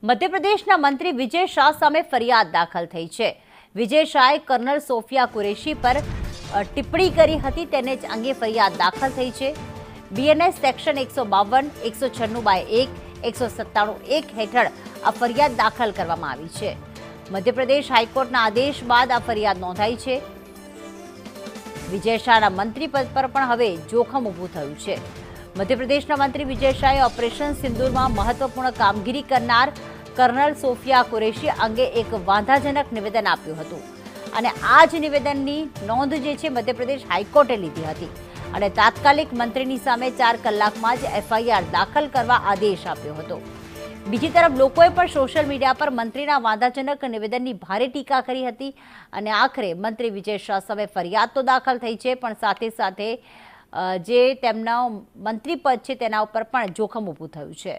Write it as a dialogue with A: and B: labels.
A: મધ્યપ્રદેશના મંત્રી વિજય શાહ સામે ફરિયાદ દાખલ થઈ છે। વિજય શાહે કર્નલ સોફિયા કુરેશી પર ટિપ્પણી કરી હતી, તેને જ અંગે ફરિયાદ દાખલ થઈ છે। બીએનએસ સેક્શન 152, 196(1), 197(1) હેઠળ આ ફરિયાદ દાખલ કરવામાં આવી છે। મધ્યપ્રદેશ હાઈકોર્ટના આદેશ બાદ આ ફરિયાદ નોંધાઈ છે। વિજય શાહના મંત્રી પદ પર પણ હવે જોખમ ઊભું થયું છે। મધ્યપ્રદેશના મંત્રી વિજય શાહે ઓપરેશન સિંદૂરમાં મહત્વપૂર્ણ કામગીરી કરનાર કર્નલ સોફિયા કુરેશી અંગે એક વાંધાજનક નિવેદન આપ્યું હતું અને આ જ નિવેદનની નોંધ જે છે મધ્યપ્રદેશ હાઈકોર્ટે લીધી હતી અને તાત્કાલિક મંત્રીની સામે 4 કલાકમાં જ એફઆઈઆર દાખલ કરવા આદેશ આપ્યો હતો। બીજી તરફ લોકોએ પણ સોશિયલ મીડિયા પર મંત્રીના વાંધાજનક નિવેદનની ભારે ટીકા કરી હતી અને આખરે મંત્રી વિજય શાહ સામે ફરિયાદ તો દાખલ થઈ છે, પણ સાથે સાથે જે તેમના મંત્રી પદ છે તેના ઉપર પણ જોખમ ઊભું થયું છે।